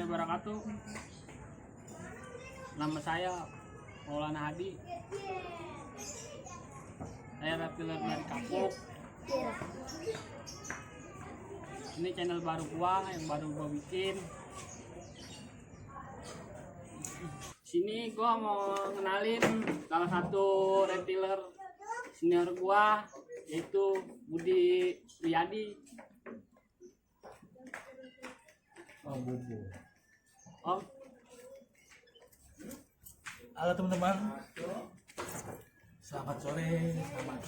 wabarakatuh. Nama saya Maulana Hadi. Saya reptiler dari Kapuk. Ini channel baru gua yang baru gua bikin. Sini gua mau kenalin salah satu reptiler senior gua, yaitu Budi Riyadi. Om. Halo teman-teman, selamat sore, selamat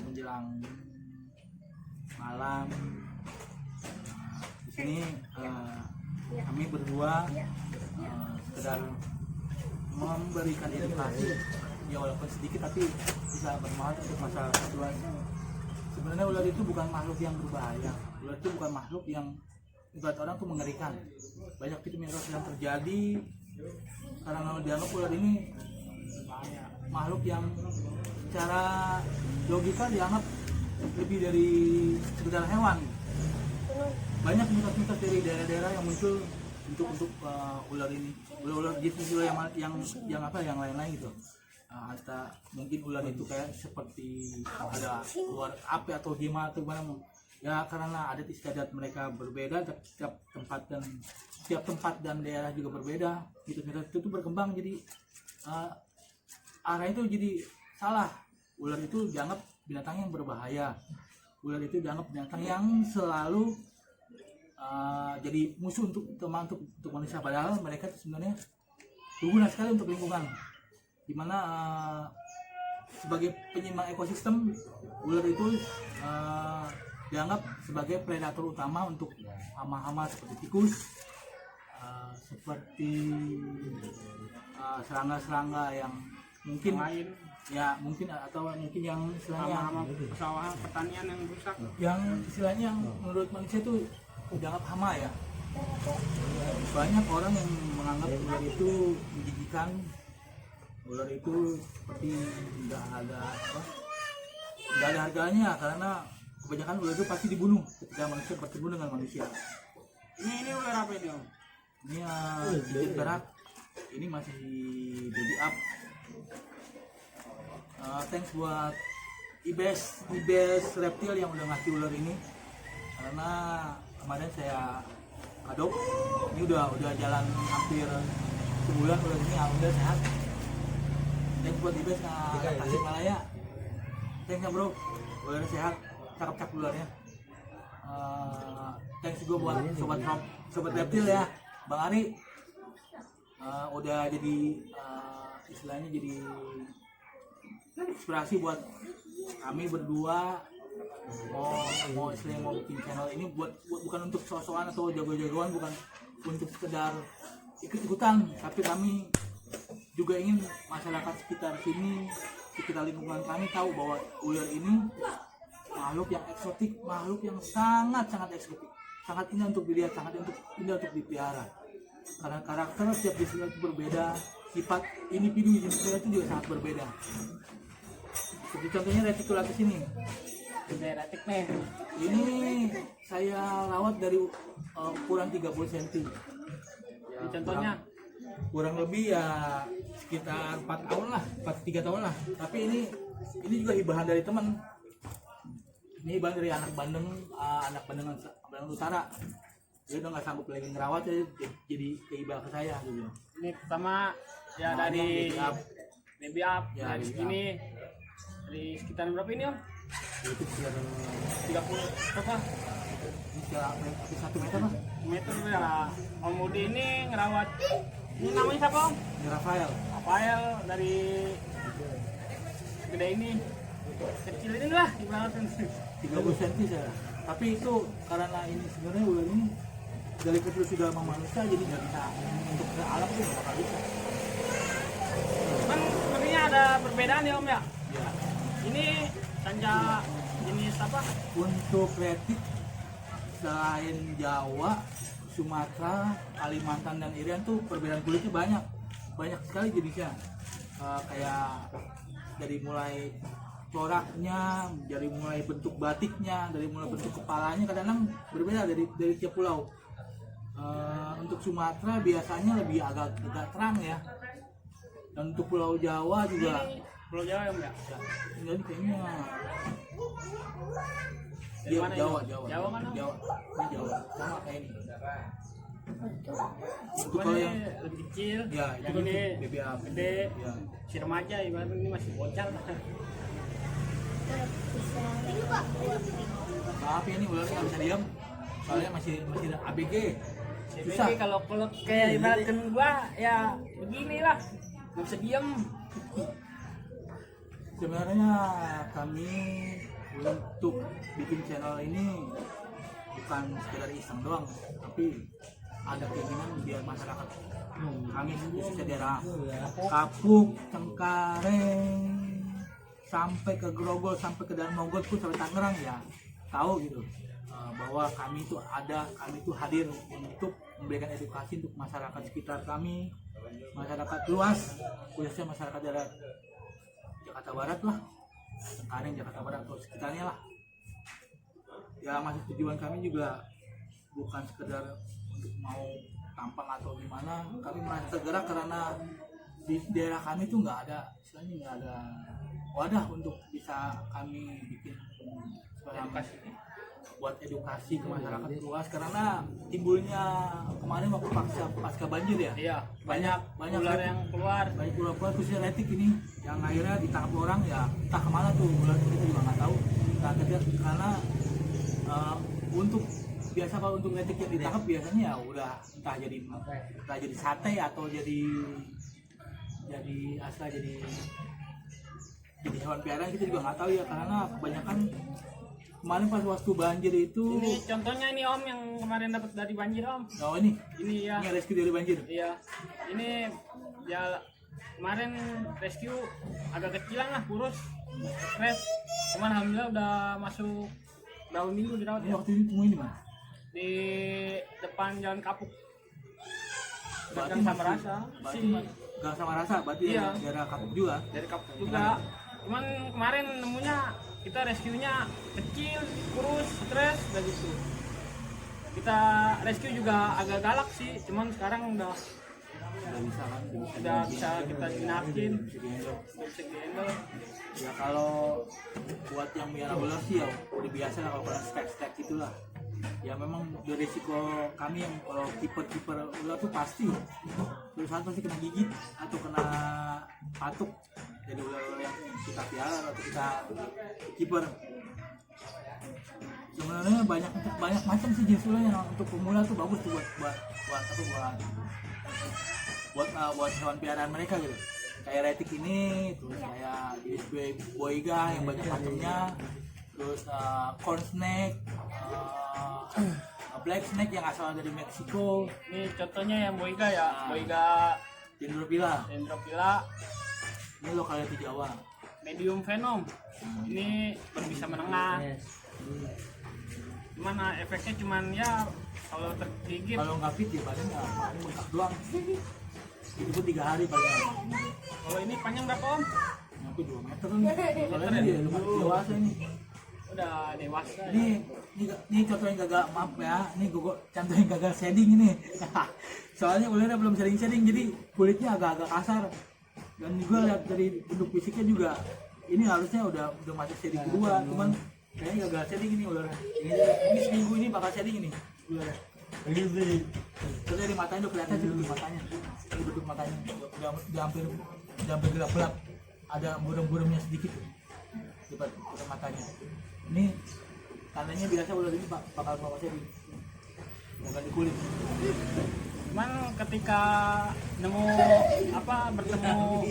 menjelang malam. Di sini kami berdua sekedar memberikan edukasi, ya walaupun sedikit tapi bisa bermanfaat untuk masyarakat luas. Sebenarnya ular itu bukan makhluk yang berbahaya, ular itu bukan makhluk yang buat orang tuh mengerikan. Banyak itu mitos yang terjadi karena dianggap ular ini makhluk yang secara logika dianggap lebih dari sekedar hewan. Banyak mitos-mitos dari daerah-daerah yang muncul untuk ular ini, ular jenis ular yang lain-lain gitu. Atau mungkin ular itu kayak seperti ada ular api atau gimana atau gimana. Ya karena adat istiadat mereka berbeda, setiap tempat dan daerah juga berbeda. Mitos-mitos itu berkembang jadi arah itu jadi salah. Ular itu dianggap binatang yang berbahaya. Ular itu dianggap binatang yang selalu jadi musuh untuk manusia. Padahal mereka itu sebenarnya berguna sekali untuk lingkungan. Dimana sebagai penyeimbang ekosistem, ular itu dianggap sebagai predator utama untuk hama-hama seperti tikus, seperti serangga-serangga yang mungkin Lain. Ya mungkin atau mungkin yang istilahnya Hama-hama pesawahan pertanian yang rusak. yang istilahnya yang menurut manusia itu dianggap hama ya. Banyak orang yang menganggap ular itu menjijikan, ular itu seperti nggak ada harganya karena kebanyakan ular itu pasti dibunuh ketika manusia bertemu dengan manusia. Ini ular apa ini, Om? Ini sedikit berat, ini masih baby up. Thanks buat Ibes Reptil yang udah ngasih ular ini, karena kemarin saya adop, ini udah jalan hampir sebulan ular ini udah sehat. Thanks buat Ibes Tasikmalaya, thanks ya bro, ularnya sehat, cakep ularnya. Thanks juga buat sobat reptil ya, Bang Ari, udah jadi istilahnya jadi inspirasi buat kami berdua mau istilahnya mau bikin channel ini bukan untuk sok-sokan atau jago-jagoan, bukan untuk sekedar ikut-ikutan, tapi kami juga ingin masyarakat sekitar sini, sekitar lingkungan kami tahu bahwa ular ini makhluk yang eksotik, makhluk yang sangat eksotik, sangat indah untuk dilihat, sangat indah untuk dipelihara. Karena karakter setiap jenis itu berbeda, sifat individu jenis itu juga sangat berbeda. Seperti contohnya reticulatus ini. Retik nih. Ini saya rawat dari ukuran 30 cm. Ini contohnya. Kurang lebih ya sekitar 4 tahun lah, 3 tahun lah. Tapi ini juga hibahan dari teman. Ini hibahan dari anak Bandung Utara. Dia udah nggak sanggup lagi ngerawat, jadi hibah ke saya gitu. Ini pertama ya dari baby up Ya, dari baby sini. Dari sekitar berapa ini, Om? Itu sekitar 30 berapa? ini sekitar 1 meter lah. Meter ya. Om Budi ini ngerawat. Ini namanya siapa, Om? Ini Rafael dari gede ini. Kecil ini lah ibaratnya. 30 cm saya. Tapi itu karena ini sebenarnya ular ini dari kecil sudah sama manusia, jadi nggak bisa untuk ke alam tuh nggak bakal bisa. Kan sebenarnya ada perbedaan ya, Om ya. Ya. Ini sanja jenis apa? Untuk retik selain Jawa, Sumatera, Kalimantan dan Irian tuh perbedaan kulitnya banyak sekali jenisnya. Kayak dari mulai coraknya, dari mulai bentuk batiknya, dari mulai bentuk kepalanya kadang-kadang berbeda dari tiap pulau. Untuk Sumatera biasanya lebih agak terang ya. Dan untuk Pulau Jawa juga. Ini Pulau Jawa ya, Mbak? Ya, jadi kayaknya Dari mana ini? Jawa. Jawa mana? Jawa. Ini Jawa. Sama kayak ini. Untuk Cuman kalau ini yang lebih kecil, ya itu yang kan ini BBA gede, ya. si remaja ibaratnya ini masih bocah. Maaf ya, ini ularnya nggak bisa diam. Soalnya masih ada ABG. Susah. Jadi kalau kayak ibaratkan gua ya beginilah, nggak bisa diem. Sebenarnya kami untuk bikin channel ini bukan sekedar iseng doang, tapi ada keinginan biar masyarakat kami khususnya daerah Kapuk, Cengkareng sampai ke Grogol, sampai ke Danmogot pun sampai Tangerang ya tahu gitu bahwa kami itu hadir untuk memberikan edukasi untuk masyarakat sekitar kami, masyarakat luas, khususnya masyarakat daerah Jakarta Barat lah, Cengkareng, Jakarta Barat atau sekitarnya lah. Ya masih tujuan kami juga bukan sekedar untuk mau tampang atau gimana, kami merasa tergerak karena di daerah kami tuh nggak ada wadah untuk bisa kami bikin edukasi buat edukasi ke masyarakat luas, karena timbulnya kemarin waktu pasca banjir ya. Iya, banyak ular yang keluar. Banyak ular khususnya retik ini yang akhirnya ditangkap orang ya, entah kemana tuh ular, kita juga nggak tahu. Karena untuk biasa kalau untuk retik yang ditangkap biasanya ya udah entah jadi sate atau jadi hewan peliharaan, kita juga nggak tahu ya, karena kebanyakan kemarin pas waktu banjir itu. Ini contohnya ini Om yang kemarin dapat dari banjir Om. Oh ini ya. Ini rescue dari banjir. Iya. Ini ya kemarin rescue agak kecilan lah, kurus, stres. Cuman alhamdulillah udah masuk berapa minggu dirawat. Ini waktu itu temuin di mana? Di depan Jalan Kapuk. Berarti Gang Samarasa. Gang Samarasa berarti iya. Daerah Kapuk juga. Dari Kapuk juga. Cuman kemarin nemunya kita rescue-nya kecil, kurus, stres, udah gitu. Kita rescue juga agak galak sih, cuman sekarang udah bisa kita jinakin, udah bisa dihandle. Ya kalau buat yang biara ular sih ya udah biasa lah kalau kena stek itulah. Ya memang beresiko kami yang kalau kiper ular tuh pasti terus pasti kena gigit atau kena patuk. Jadi ular-ular yang kita piara atau kita kiper. Sebenarnya banyak macam sih jenis ular yang untuk pemula tuh bagus tuh buat hewan piaraan mereka gitu. Kayak retik ini, terus kayak jenis boiga yang banyak macamnya, terus corn snake, black snake yang asal dari Meksiko. Ini contohnya yang boiga ya, boiga dendrophylla. Ini lokalnya di Jawa. Medium venom. Ini berbisa menengah. Gimana efeknya cuman ya kalau tergigit. Kalau nggak fit ya paling paling bengkak doang. Itu 3 hari paling. Kalau ini panjang berapa Om? Nyampe 2 meter nih. Soalnya dia lumayan dewasa ini. Udah dewasa. Ini contoh yang gagal, maaf ya. Ini gue contoh yang gagal shading ini. Soalnya ularnya belum shading, jadi kulitnya agak-agak kasar. Dan juga lihat dari bentuk fisiknya juga ini harusnya udah masuk shading kedua, cuman kayaknya gagal shading ini ularnya. Ini seminggu ini bakal shading ini ularnya. Terus dari matanya udah kelihatan sih bentuk matanya. Ini bentuk matanya udah hampir gelap-gelap. Ada burung-burungnya sedikit di depan matanya. Ini tandanya biasa ular ini bakal bawa shading. Bukan di kulit. Cuman ketika bertemu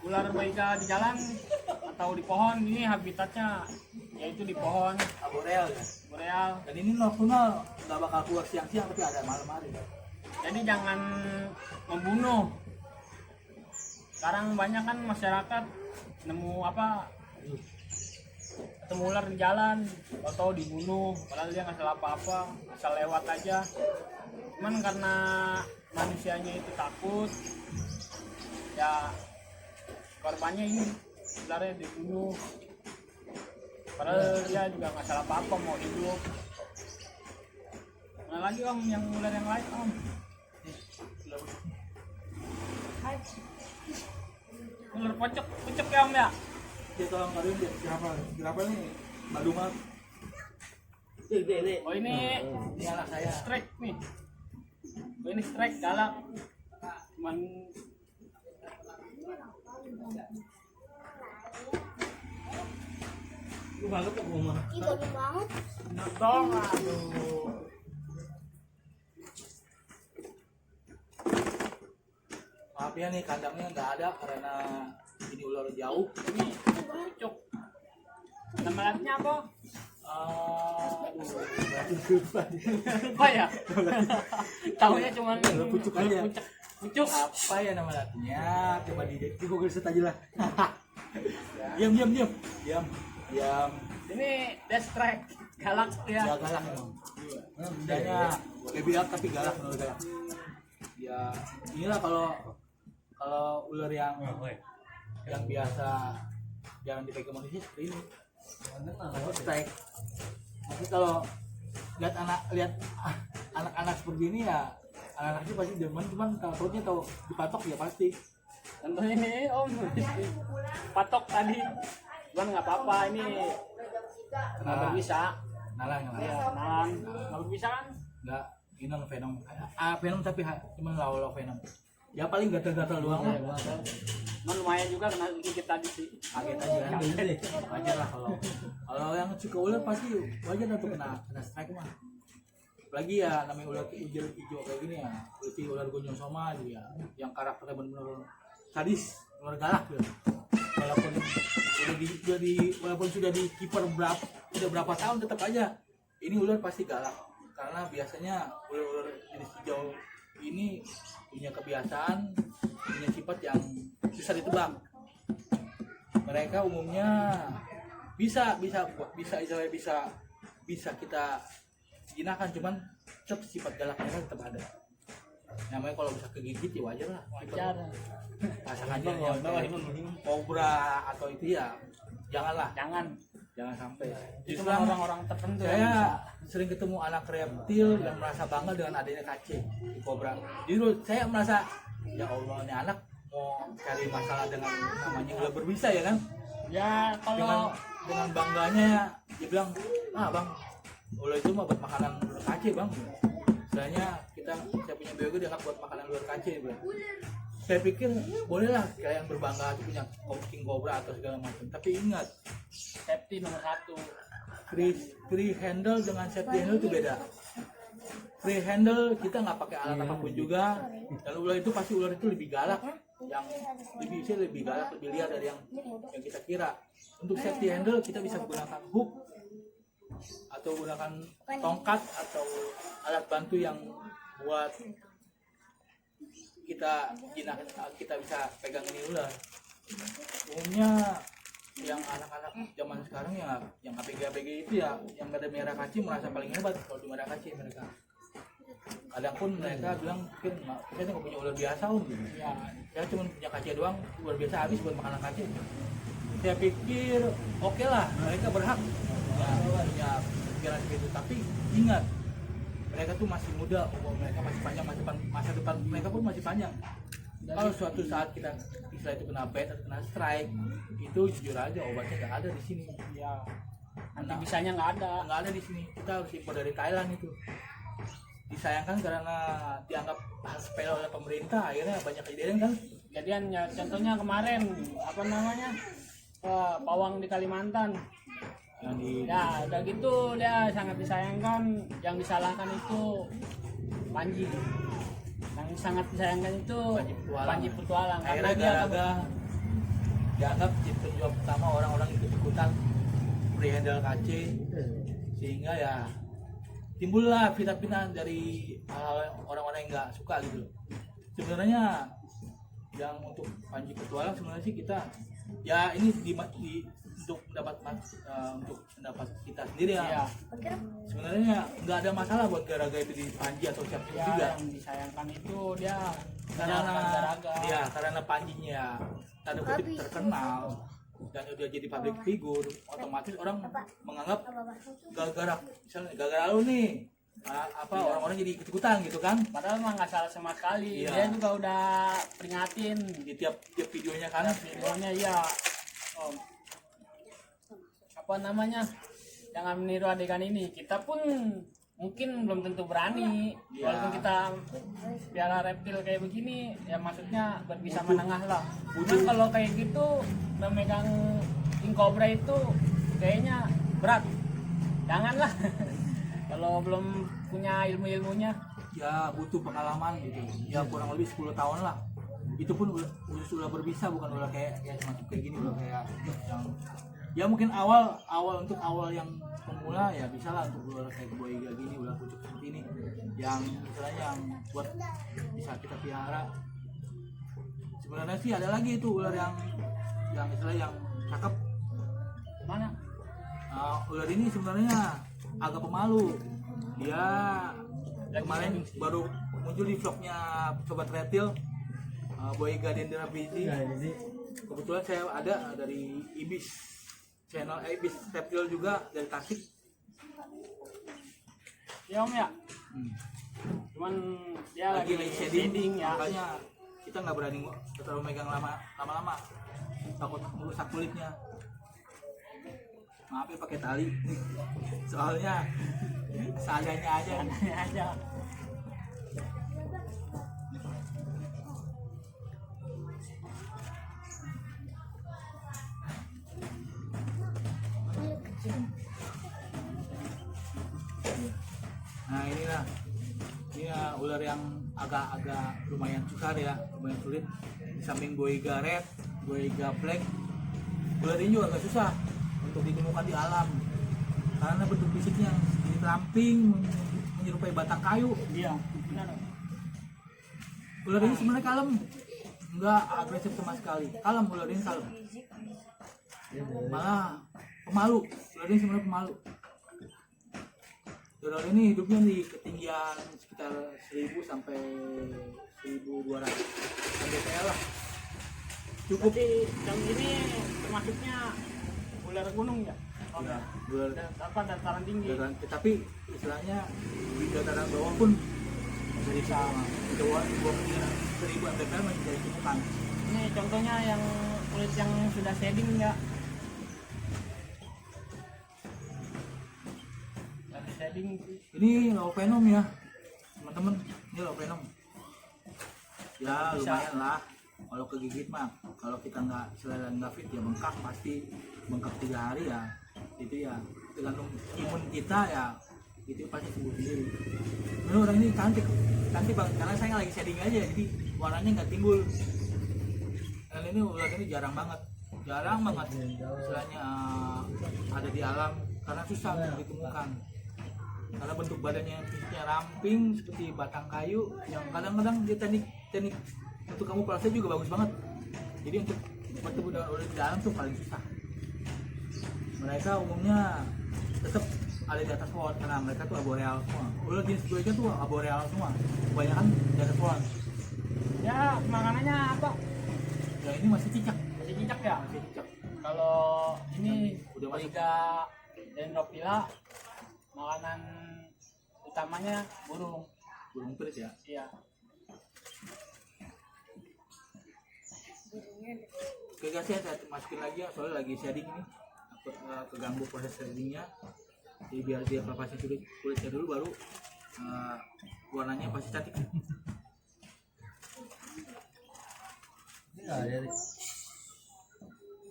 ular boiga di jalan atau di pohon, ini habitatnya yaitu di pohon boreal ya. Boreal. Dan ini nocturnal, nggak bakal keluar siang-siang tapi ada malam hari. Jadi jangan membunuh. Sekarang banyak kan masyarakat ketemu ular di jalan atau dibunuh, padahal dia nggak salah apa-apa, asal lewat aja. Cuman karena manusianya itu takut, ya korbannya ini ularnya dibunuh. Padahal dia juga nggak salah apa-apa, mau hidup. Mana lagi om yang ular yang lain om? Ular pocok, pucuk ya om ya? Dia tolong kalian dia berapa nih? Madu mah. Oh ini Ini anak saya. strike nih. Oh ini strike galak. Cuman Lu banget kok rumah. Ih, bagus banget. dong, aduh. Maaf ya nih kandangnya nggak ada karena ini ular jauh. Ini pucuk. Nama lainnya apa? Apa ya? Tahunya cuman Pucuk aja. Pucuk. Apa ya nama latinnya? Coba di Google search aja lah. Diam. Ini death strike galak ya. Ya galak emang. Bedanya lebih up tapi galak menurut saya. Ya inilah kalau ular yang biasa jangan dipegang manusia seperti ini. Strike. Tapi kalau lihat anak-anak seperti ini ya anak-anak itu pasti demen, cuman kalau perutnya tahu dipatok ya pasti. Contoh ini om, patok tadi. Cuman nggak apa-apa ini. Nggak bisa. Nalang. Ya kenalan. Nggak bisa kan? Enggak, ini non venom. Venom tapi cuma law venom. Ya paling gatal-gatal doang lah. Cuman lumayan juga kena gigit tadi sih. Kaget aja kan. Wajar lah kalau yang suka ular pasti wajar lah tuh kena strike mah. Apalagi ya namanya ular hijau kayak gini ya, seperti ular gonjong soma gitu ya, yang karakternya benar-benar sadis, ular galak gitu. Walaupun sudah di kiper berapa tahun tetap aja ini ular pasti galak karena biasanya ular-ular jenis hijau ini punya kebiasaan, punya sifat yang susah ditebak. Mereka umumnya bisa kita jinakkan, cuman tetap sifat galaknya tetap ada. Namanya kalau bisa kegigit ya wajar lah. Wajar. Pasangan yang kobra atau itu ya janganlah. Jangan Sampai. itu Justru orang-orang tertentu yang saya bisa. sering ketemu anak reptil yang merasa bangga dengan adanya kacing di kobra. Justru saya merasa ya Allah ini anak mau cari masalah dengan namanya ular berbisa ya kan? Ya kalau Dengan bangganya dia bilang, bang, ular itu mah buat makanan ular kace bang. Istilahnya saya punya bioga dianggap buat makanan ular kace bang. Saya pikir bolehlah kalian berbangga punya king cobra atau segala macam, tapi ingat safety nomor 1. free handle dengan safety handle itu beda. Free handle kita nggak pakai alat apapun juga, dan ular itu pasti ular itu lebih galak, yang lebih galak, lebih liar dari yang kita kira. Untuk safety handle kita bisa menggunakan hook atau gunakan tongkat atau alat bantu yang buat kita bisa pegang ini ular. Umumnya yang anak-anak zaman sekarang ya yang ABG itu ya yang ada merah kaci merasa paling hebat kalau di merah kaci mereka. Kadang pun mereka bilang mungkin saya nggak punya ular biasa gitu. Ya, saya cuma punya kaci doang, ular biasa habis buat makanan kaci. Saya pikir oke lah mereka berhak punya pikiran seperti itu, tapi ingat mereka tuh masih muda, umur mereka masih panjang, masa depan mereka pun masih panjang. Kalau suatu saat kita istilah itu kena bite atau kena strike, itu jujur aja obatnya nggak ada di sini. Ya nanti bisanya nggak ada di sini. Kita harus impor dari Thailand itu. Disayangkan karena dianggap hal sepele oleh pemerintah, akhirnya banyak kejadian kan. Kejadian ya contohnya kemarin apa namanya pawang di Kalimantan. Ya udah gitu dia sangat disayangkan, yang disalahkan itu Panji. Yang sangat disayangkan itu Panji Petualang Akhirnya gara-gara dianggap penjual pertama orang-orang ikut-ikutan free handle KC, sehingga ya timbullah fitnah dari orang-orang yang nggak suka gitu. Sebenarnya yang untuk Panji Petualang sebenarnya sih kita ya ini untuk mendapat kita sendiri ya. Sebenarnya nggak ada masalah buat gara-gara itu di Panji atau siapa ya, juga. yang disayangkan itu dia karena Panjinya tanda kutip terkenal dan udah jadi public figure, otomatis orang menganggap gara-gara lu nih orang-orang jadi ikut-ikutan gitu kan. Padahal mah nggak salah sama sekali. Iya. Dia juga udah peringatin Di tiap videonya kan. videonya ya. Om. Apa namanya? Jangan meniru adegan ini. Kita pun mungkin belum tentu berani. Iya. Walaupun kita piala reptil kayak begini, ya maksudnya berbisa Butuh. menengah lah. Butuh. Cuman kalau kayak gitu memegang king cobra itu kayaknya berat. Janganlah. Kalau belum punya ilmu-ilmunya. Ya butuh pengalaman gitu. Ya kurang lebih 10 tahun lah. Itu pun sudah berbisa, bukan udah kayak semacam kayak gini, udah kayak yang ya mungkin awal untuk awal yang pemula ya bisa lah untuk ular kayak Boyega gini, ular pucuk seperti ini yang istilahnya yang buat bisa kita pelihara. Sebenarnya sih ada lagi itu ular yang istilah yang cakep. Mana? Ular ini sebenarnya agak pemalu. Dia kemarin baru muncul di vlognya Sobat Reptil, Boyega Dendera Fizi. Kebetulan saya ada dari Ibis channel Ibis Reptil juga dari Tasik. Ya Om ya. Cuman dia Lagi shading ya. Makanya kita nggak berani terlalu megang lama-lama, takut merusak kulitnya. Maaf ya pakai tali, soalnya seadanya aja. Aneh aja. Nah inilah, ini ular yang agak lumayan sukar ya, lumayan sulit. Di samping Boyega Red, Boyega Black, ular ini juga agak susah untuk ditemukan di alam karena bentuk fisiknya sedikit ramping, menyerupai batang kayu. Iya, benar. Ular ini sebenarnya kalem, nggak agresif sama sekali. Kalem, ular ini kalem. Malah pemalu, ular ini sebenarnya pemalu. Ular ini hidupnya di ketinggian sekitar 1000 sampai 1200 mdpl lah. Cukup. Berarti yang ini termasuknya ular gunung ya? Oh, Ya, ular apa dataran tinggi? tapi istilahnya di dataran bawah pun bisa di bawah 1000 mdpl masih bisa ditemukan. Ini contohnya yang kulit yang sudah shading ya. Dari shading Ini low venom ya teman-teman, ini low venom ya, Bisa. lumayan lah kalau kegigit mah. Kalau kita nggak fit ya bengkak, pasti bengkak 3 hari ya, itu ya tergantung imun kita ya, itu pasti sembuh sendiri. Ini orang ini cantik banget karena saya lagi shading aja, jadi warnanya nggak timbul. Dan ini ular ini jarang banget istilahnya ada di alam karena susah untuk ditemukan. Karena bentuk badannya fisiknya ramping seperti batang kayu, yang kadang-kadang dia teknik untuk kamuflase juga bagus banget. Jadi untuk bertemu dengan ular di dalam tuh paling susah. Mereka umumnya tetap ada di atas pohon karena mereka tuh arboreal semua. Ular jenis Boyega tuh arboreal semua, kebanyakan di atas pohon. ya makanannya apa? Ya ini masih cicak. Masih cicak ya? Masih cicak. Kalau ini Udah masuk. Boyega Dendrophila, makanan utamanya burung. Burung perit ya. Iya. Oke guys ya, saya masukin lagi ya, soalnya lagi shading ini, takut keganggu proses shadingnya. Jadi biar dia lepasin kulitnya dulu, baru warnanya pasti cantik.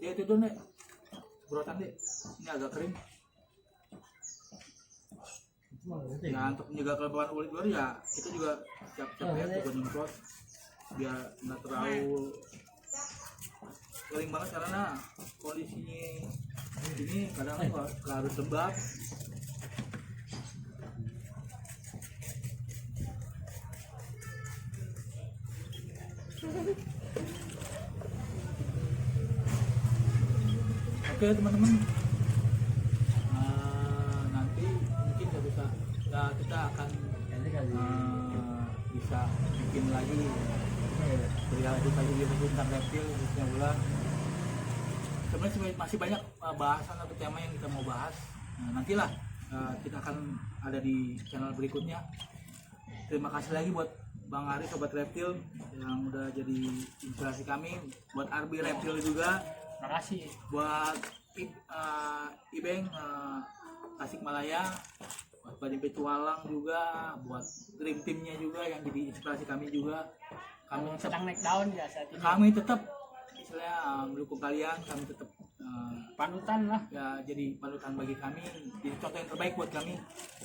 Dia itu dong deh, berotan deh, ini agak kering. Nah untuk menjaga kelembapan kulit luar ya, kita juga siap-siap ya untuk nyemprot biar nggak terlalu kering banget karena kondisinya ini kadang nggak harus lembab. Oke teman-teman, nanti mungkin kita akan bisa bikin lagi berlanjut lagi di tentang reptil khususnya ular. Sebenarnya masih banyak bahasan atau tema yang kita mau bahas. Nah, nantilah kita akan ada di channel berikutnya. Terima kasih lagi buat Bang Ari Sobat Reptil yang udah jadi inspirasi kami, buat Arbi Reptil juga, Makasih. buat Ibeng Tasikmalaya, buat Badim Petualang juga, buat Dream Teamnya juga yang jadi inspirasi kami juga. Kami Sedang naik daun ya saat ini. kami tetap istilahnya mendukung kalian, kami tetap Panutan lah. ya jadi panutan bagi kami, jadi contoh yang terbaik buat kami,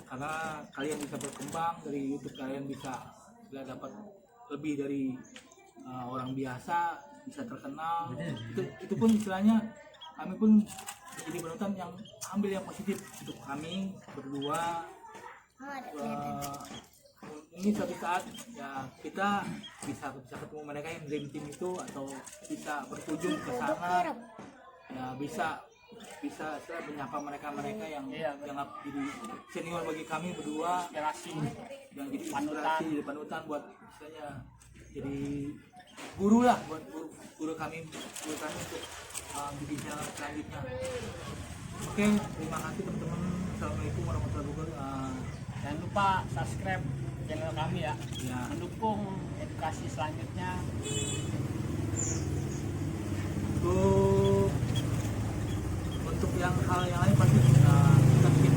karena kalian bisa berkembang dari YouTube, kalian bisa dapat lebih dari orang biasa, bisa terkenal. Itu pun istilahnya kami pun jadi panutan yang ambil yang positif untuk kami berdua. Mungkin suatu saat ya kita bisa ketemu mereka yang dream team itu, atau bisa berkunjung ke sana, ya bisa saya menyapa mereka yang dianggap jadi senior bagi kami berdua, Inspirasi. yang jadi inspirasi, jadi panutan buat misalnya jadi guru lah buat guru kami untuk di channel selanjutnya. Oke, terima kasih teman-teman. Assalamualaikum warahmatullahi wabarakatuh. Jangan lupa subscribe channel kami ya. Ya. Mendukung edukasi selanjutnya. Untuk yang hal yang lain pasti kita bikin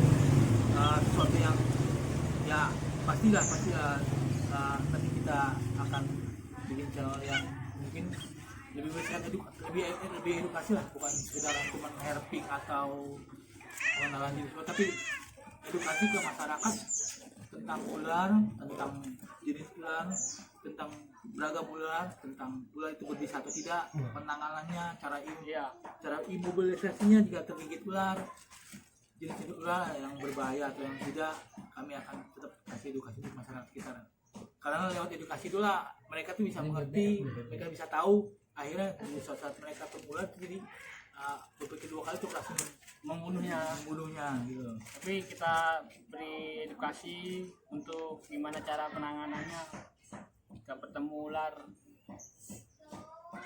sesuatu yang ya pasti nanti kita akan bikin channel yang mungkin lebih berikan lebih edukasi lah, bukan sekedar cuma herping atau pengenalan diri, tapi edukasi ke masyarakat tentang ular, tentang jenis ular, tentang beragam ular, tentang ular itu berbisa atau tidak, penanganannya, cara imobilisasinya jika tergigit ular, jenis ular yang berbahaya atau yang tidak, kami akan tetap kasih edukasi untuk masyarakat sekitar. Karena lewat edukasi itulah mereka tuh bisa mengerti, mereka bisa tahu, akhirnya di saat mereka tertular jadi berpikir dua kali tuh langsung membunuhnya gitu. Tapi kita beri edukasi untuk gimana cara penanganannya jika bertemu ular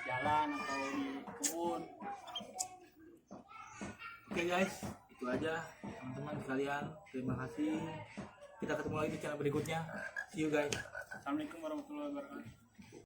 jalan atau di kebun. Oke guys, itu aja teman-teman sekalian. Terima kasih. Kita ketemu lagi di channel berikutnya. See you guys. Assalamualaikum warahmatullahi wabarakatuh.